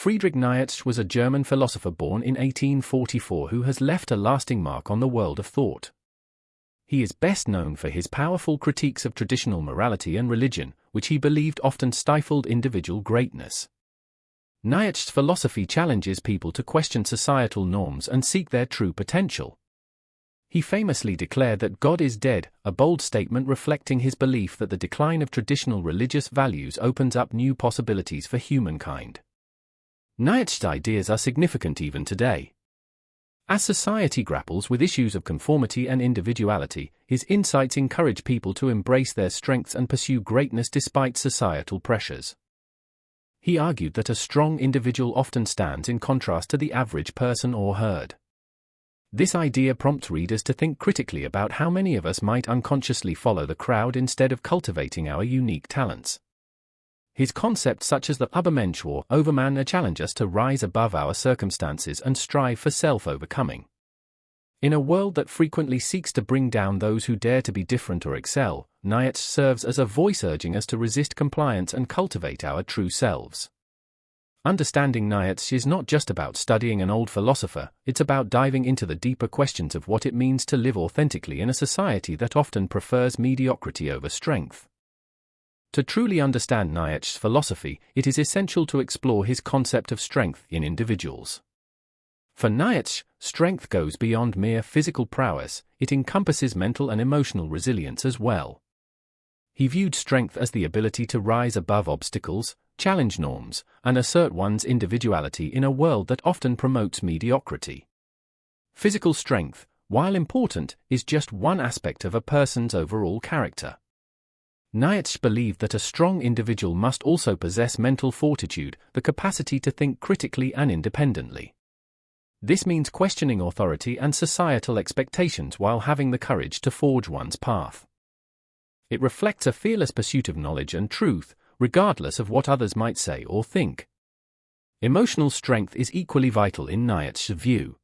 Friedrich Nietzsche was a German philosopher born in 1844 who has left a lasting mark on the world of thought. He is best known for his powerful critiques of traditional morality and religion, which he believed often stifled individual greatness. Nietzsche's philosophy challenges people to question societal norms and seek their true potential. He famously declared that God is dead, a bold statement reflecting his belief that the decline of traditional religious values opens up new possibilities for humankind. Nietzsche's ideas are significant even today. As society grapples with issues of conformity and individuality, his insights encourage people to embrace their strengths and pursue greatness despite societal pressures. He argued that a strong individual often stands in contrast to the average person or herd. This idea prompts readers to think critically about how many of us might unconsciously follow the crowd instead of cultivating our unique talents. His concepts such as the Übermensch or Overman challenge us to rise above our circumstances and strive for self-overcoming. In a world that frequently seeks to bring down those who dare to be different or excel, Nietzsche serves as a voice urging us to resist compliance and cultivate our true selves. Understanding Nietzsche is not just about studying an old philosopher, it's about diving into the deeper questions of what it means to live authentically in a society that often prefers mediocrity over strength. To truly understand Nietzsche's philosophy, it is essential to explore his concept of strength in individuals. For Nietzsche, strength goes beyond mere physical prowess, it encompasses mental and emotional resilience as well. He viewed strength as the ability to rise above obstacles, challenge norms, and assert one's individuality in a world that often promotes mediocrity. Physical strength, while important, is just one aspect of a person's overall character. Nietzsche believed that a strong individual must also possess mental fortitude, the capacity to think critically and independently. This means questioning authority and societal expectations while having the courage to forge one's path. It reflects a fearless pursuit of knowledge and truth, regardless of what others might say or think. Emotional strength is equally vital in Nietzsche's view.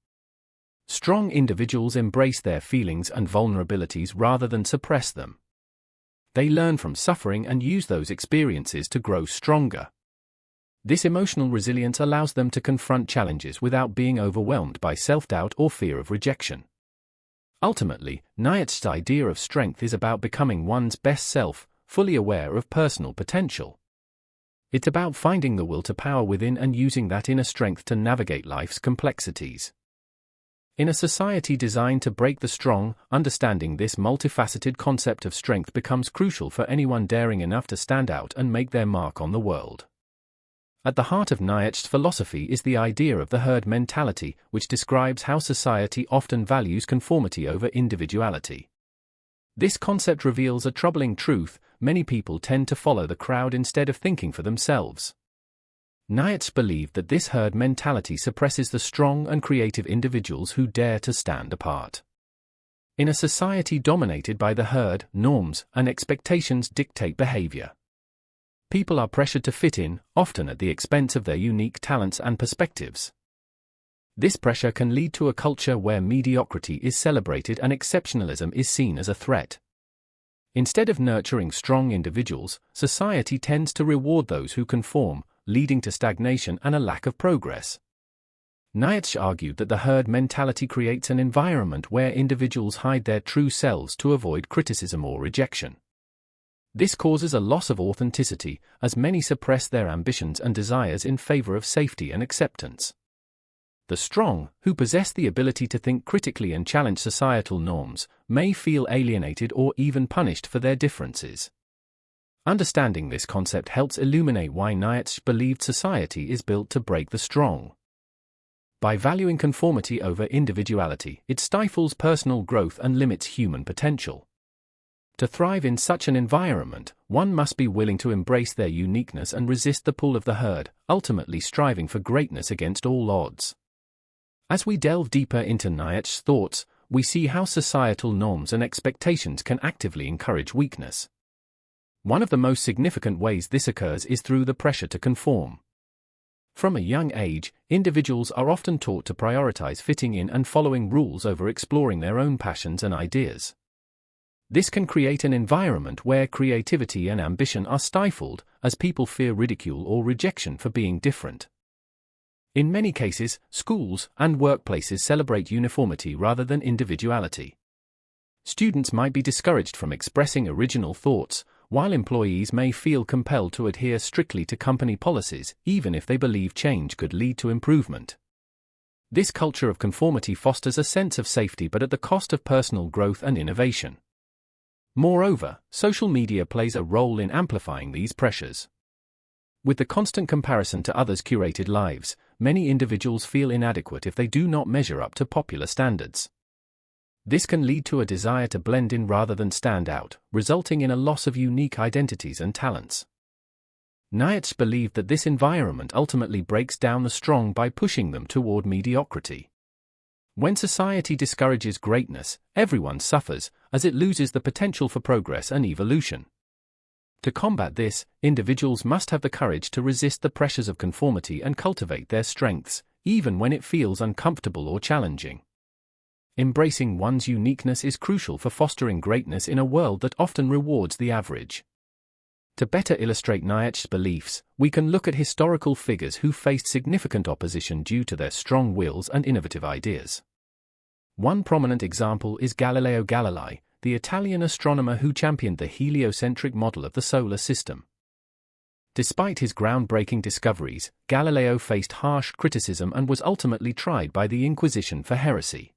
Strong individuals embrace their feelings and vulnerabilities rather than suppress them. They learn from suffering and use those experiences to grow stronger. This emotional resilience allows them to confront challenges without being overwhelmed by self-doubt or fear of rejection. Ultimately, Nietzsche's idea of strength is about becoming one's best self, fully aware of personal potential. It's about finding the will to power within and using that inner strength to navigate life's complexities. In a society designed to break the strong, understanding this multifaceted concept of strength becomes crucial for anyone daring enough to stand out and make their mark on the world. At the heart of Nietzsche's philosophy is the idea of the herd mentality, which describes how society often values conformity over individuality. This concept reveals a troubling truth: many people tend to follow the crowd instead of thinking for themselves. Nietzsche believed that this herd mentality suppresses the strong and creative individuals who dare to stand apart. In a society dominated by the herd, norms and expectations dictate behavior. People are pressured to fit in, often at the expense of their unique talents and perspectives. This pressure can lead to a culture where mediocrity is celebrated and exceptionalism is seen as a threat. Instead of nurturing strong individuals, society tends to reward those who conform, leading to stagnation and a lack of progress. Nietzsche argued that the herd mentality creates an environment where individuals hide their true selves to avoid criticism or rejection. This causes a loss of authenticity, as many suppress their ambitions and desires in favor of safety and acceptance. The strong, who possess the ability to think critically and challenge societal norms, may feel alienated or even punished for their differences. Understanding this concept helps illuminate why Nietzsche believed society is built to break the strong. By valuing conformity over individuality, it stifles personal growth and limits human potential. To thrive in such an environment, one must be willing to embrace their uniqueness and resist the pull of the herd, ultimately striving for greatness against all odds. As we delve deeper into Nietzsche's thoughts, we see how societal norms and expectations can actively encourage weakness. One of the most significant ways this occurs is through the pressure to conform. From a young age, individuals are often taught to prioritize fitting in and following rules over exploring their own passions and ideas. This can create an environment where creativity and ambition are stifled, as people fear ridicule or rejection for being different. In many cases, schools and workplaces celebrate uniformity rather than individuality. Students might be discouraged from expressing original thoughts, while employees may feel compelled to adhere strictly to company policies, even if they believe change could lead to improvement. This culture of conformity fosters a sense of safety but at the cost of personal growth and innovation. Moreover, social media plays a role in amplifying these pressures. With the constant comparison to others' curated lives, many individuals feel inadequate if they do not measure up to popular standards. This can lead to a desire to blend in rather than stand out, resulting in a loss of unique identities and talents. Nietzsche believed that this environment ultimately breaks down the strong by pushing them toward mediocrity. When society discourages greatness, everyone suffers, as it loses the potential for progress and evolution. To combat this, individuals must have the courage to resist the pressures of conformity and cultivate their strengths, even when it feels uncomfortable or challenging. Embracing one's uniqueness is crucial for fostering greatness in a world that often rewards the average. To better illustrate Nietzsche's beliefs, we can look at historical figures who faced significant opposition due to their strong wills and innovative ideas. One prominent example is Galileo Galilei, the Italian astronomer who championed the heliocentric model of the solar system. Despite his groundbreaking discoveries, Galileo faced harsh criticism and was ultimately tried by the Inquisition for heresy.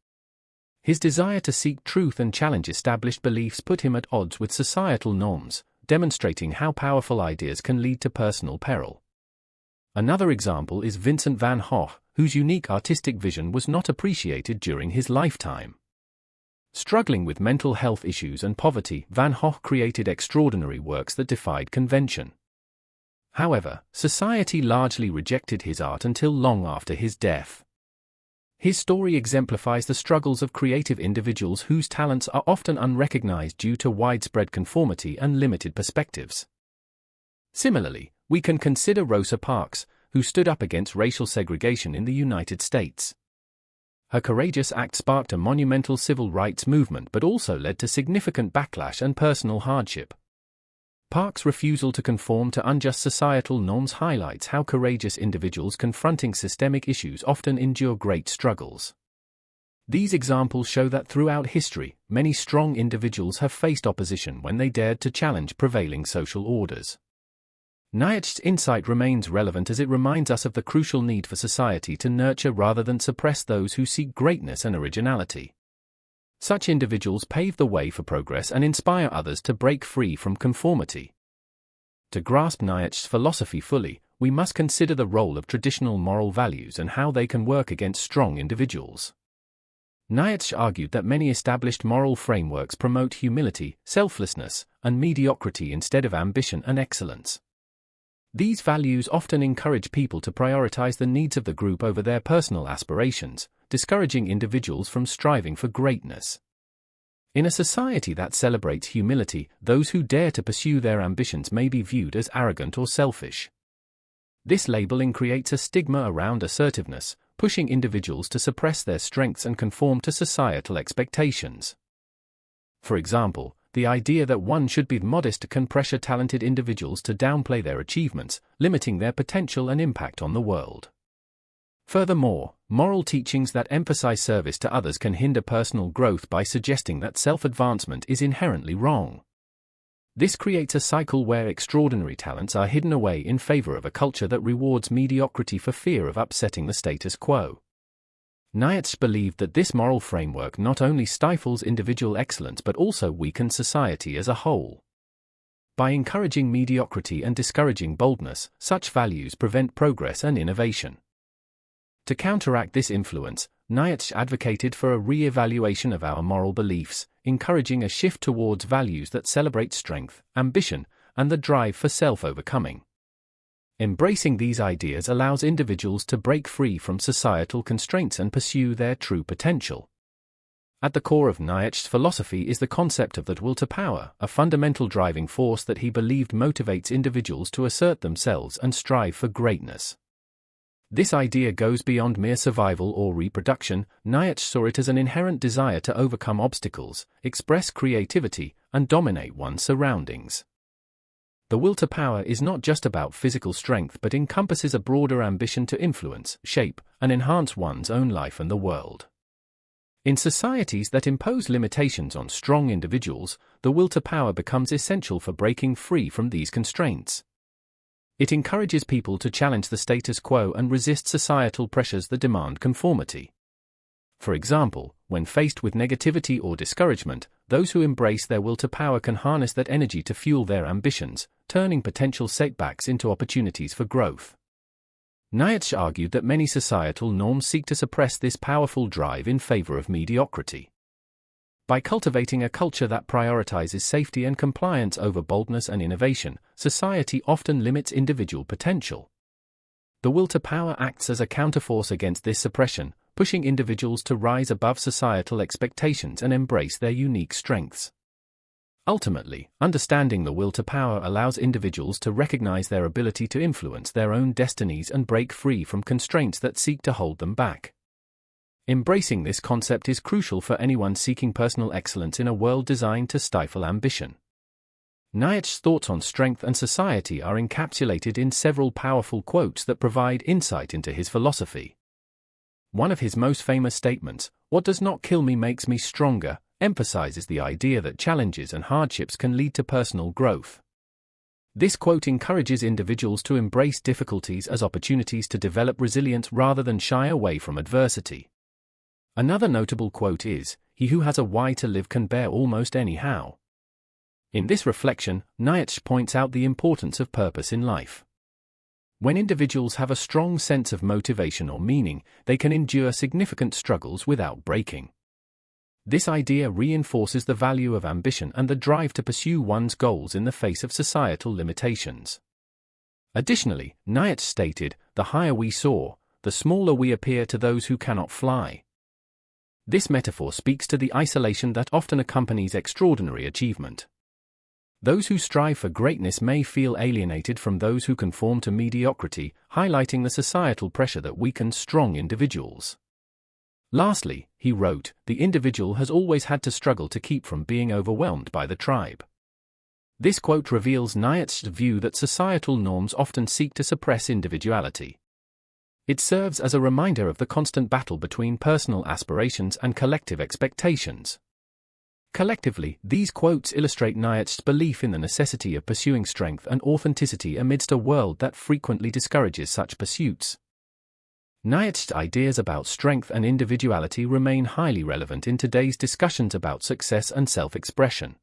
His desire to seek truth and challenge established beliefs put him at odds with societal norms, demonstrating how powerful ideas can lead to personal peril. Another example is Vincent van Gogh, whose unique artistic vision was not appreciated during his lifetime. Struggling with mental health issues and poverty, Van Gogh created extraordinary works that defied convention. However, society largely rejected his art until long after his death. His story exemplifies the struggles of creative individuals whose talents are often unrecognized due to widespread conformity and limited perspectives. Similarly, we can consider Rosa Parks, who stood up against racial segregation in the United States. Her courageous act sparked a monumental civil rights movement but also led to significant backlash and personal hardship. Parks' refusal to conform to unjust societal norms highlights how courageous individuals confronting systemic issues often endure great struggles. These examples show that throughout history, many strong individuals have faced opposition when they dared to challenge prevailing social orders. Nietzsche's insight remains relevant as it reminds us of the crucial need for society to nurture rather than suppress those who seek greatness and originality. Such individuals pave the way for progress and inspire others to break free from conformity. To grasp Nietzsche's philosophy fully, we must consider the role of traditional moral values and how they can work against strong individuals. Nietzsche argued that many established moral frameworks promote humility, selflessness, and mediocrity instead of ambition and excellence. These values often encourage people to prioritize the needs of the group over their personal aspirations, discouraging individuals from striving for greatness. In a society that celebrates humility, those who dare to pursue their ambitions may be viewed as arrogant or selfish. This labeling creates a stigma around assertiveness, pushing individuals to suppress their strengths and conform to societal expectations. For example, the idea that one should be modest can pressure talented individuals to downplay their achievements, limiting their potential and impact on the world. Furthermore, moral teachings that emphasize service to others can hinder personal growth by suggesting that self-advancement is inherently wrong. This creates a cycle where extraordinary talents are hidden away in favor of a culture that rewards mediocrity for fear of upsetting the status quo. Nietzsche believed that this moral framework not only stifles individual excellence but also weakens society as a whole. By encouraging mediocrity and discouraging boldness, such values prevent progress and innovation. To counteract this influence, Nietzsche advocated for a re-evaluation of our moral beliefs, encouraging a shift towards values that celebrate strength, ambition, and the drive for self-overcoming. Embracing these ideas allows individuals to break free from societal constraints and pursue their true potential. At the core of Nietzsche's philosophy is the concept of the will to power, a fundamental driving force that he believed motivates individuals to assert themselves and strive for greatness. This idea goes beyond mere survival or reproduction. Nietzsche saw it as an inherent desire to overcome obstacles, express creativity, and dominate one's surroundings. The will to power is not just about physical strength but encompasses a broader ambition to influence, shape, and enhance one's own life and the world. In societies that impose limitations on strong individuals, the will to power becomes essential for breaking free from these constraints. It encourages people to challenge the status quo and resist societal pressures that demand conformity. For example, when faced with negativity or discouragement, those who embrace their will to power can harness that energy to fuel their ambitions, turning potential setbacks into opportunities for growth. Nietzsche argued that many societal norms seek to suppress this powerful drive in favor of mediocrity. By cultivating a culture that prioritizes safety and compliance over boldness and innovation, society often limits individual potential. The will to power acts as a counterforce against this suppression, pushing individuals to rise above societal expectations and embrace their unique strengths. Ultimately, understanding the will to power allows individuals to recognize their ability to influence their own destinies and break free from constraints that seek to hold them back. Embracing this concept is crucial for anyone seeking personal excellence in a world designed to stifle ambition. Nietzsche's thoughts on strength and society are encapsulated in several powerful quotes that provide insight into his philosophy. One of his most famous statements, "What does not kill me makes me stronger," emphasizes the idea that challenges and hardships can lead to personal growth. This quote encourages individuals to embrace difficulties as opportunities to develop resilience rather than shy away from adversity. Another notable quote is, "He who has a why to live can bear almost any how." In this reflection, Nietzsche points out the importance of purpose in life. When individuals have a strong sense of motivation or meaning, they can endure significant struggles without breaking. This idea reinforces the value of ambition and the drive to pursue one's goals in the face of societal limitations. Additionally, Nietzsche stated, "The higher we soar, the smaller we appear to those who cannot fly." This metaphor speaks to the isolation that often accompanies extraordinary achievement. Those who strive for greatness may feel alienated from those who conform to mediocrity, highlighting the societal pressure that weakens strong individuals. Lastly, he wrote, "The individual has always had to struggle to keep from being overwhelmed by the tribe." This quote reveals Nietzsche's view that societal norms often seek to suppress individuality. It serves as a reminder of the constant battle between personal aspirations and collective expectations. Collectively, these quotes illustrate Nietzsche's belief in the necessity of pursuing strength and authenticity amidst a world that frequently discourages such pursuits. Nietzsche's ideas about strength and individuality remain highly relevant in today's discussions about success and self-expression.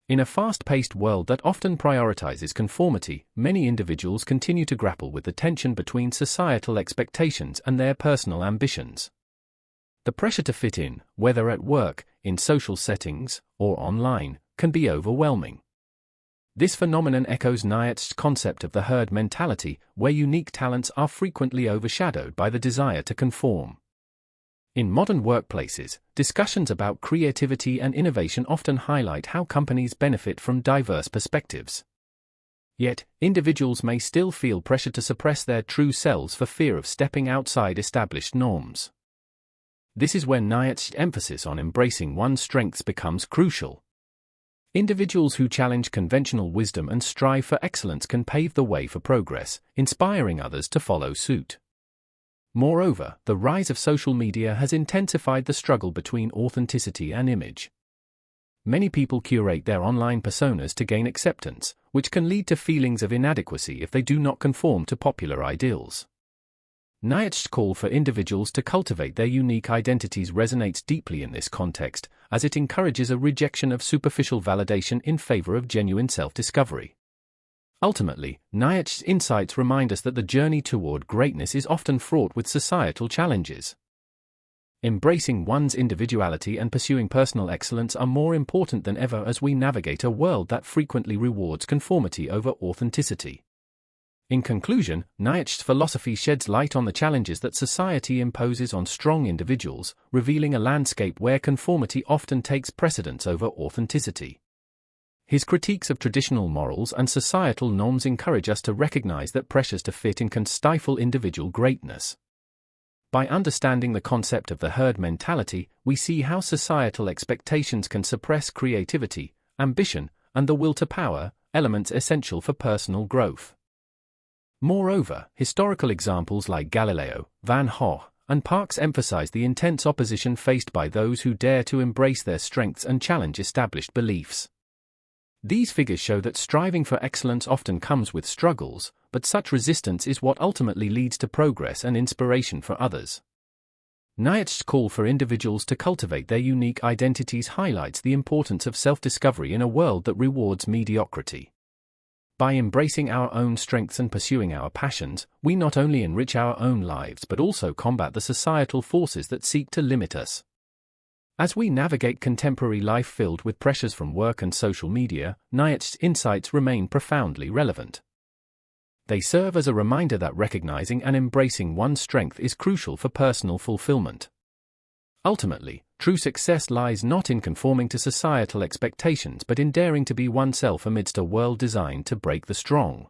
In a fast-paced world that often prioritizes conformity, many individuals continue to grapple with the tension between societal expectations and their personal ambitions. The pressure to fit in, whether at work, in social settings, or online, can be overwhelming. This phenomenon echoes Nietzsche's concept of the herd mentality, where unique talents are frequently overshadowed by the desire to conform. In modern workplaces, discussions about creativity and innovation often highlight how companies benefit from diverse perspectives. Yet, individuals may still feel pressure to suppress their true selves for fear of stepping outside established norms. This is where Nietzsche's emphasis on embracing one's strengths becomes crucial. Individuals who challenge conventional wisdom and strive for excellence can pave the way for progress, inspiring others to follow suit. Moreover, the rise of social media has intensified the struggle between authenticity and image. Many people curate their online personas to gain acceptance, which can lead to feelings of inadequacy if they do not conform to popular ideals. Nietzsche's call for individuals to cultivate their unique identities resonates deeply in this context, as it encourages a rejection of superficial validation in favor of genuine self-discovery. Ultimately, Nietzsche's insights remind us that the journey toward greatness is often fraught with societal challenges. Embracing one's individuality and pursuing personal excellence are more important than ever as we navigate a world that frequently rewards conformity over authenticity. In conclusion, Nietzsche's philosophy sheds light on the challenges that society imposes on strong individuals, revealing a landscape where conformity often takes precedence over authenticity. His critiques of traditional morals and societal norms encourage us to recognize that pressures to fit in can stifle individual greatness. By understanding the concept of the herd mentality, we see how societal expectations can suppress creativity, ambition, and the will to power, elements essential for personal growth. Moreover, historical examples like Galileo, Van Gogh, and Parks emphasize the intense opposition faced by those who dare to embrace their strengths and challenge established beliefs. These figures show that striving for excellence often comes with struggles, but such resistance is what ultimately leads to progress and inspiration for others. Nietzsche's call for individuals to cultivate their unique identities highlights the importance of self-discovery in a world that rewards mediocrity. By embracing our own strengths and pursuing our passions, we not only enrich our own lives but also combat the societal forces that seek to limit us. As we navigate contemporary life filled with pressures from work and social media, Nietzsche's insights remain profoundly relevant. They serve as a reminder that recognizing and embracing one's strength is crucial for personal fulfillment. Ultimately, true success lies not in conforming to societal expectations but in daring to be oneself amidst a world designed to break the strong.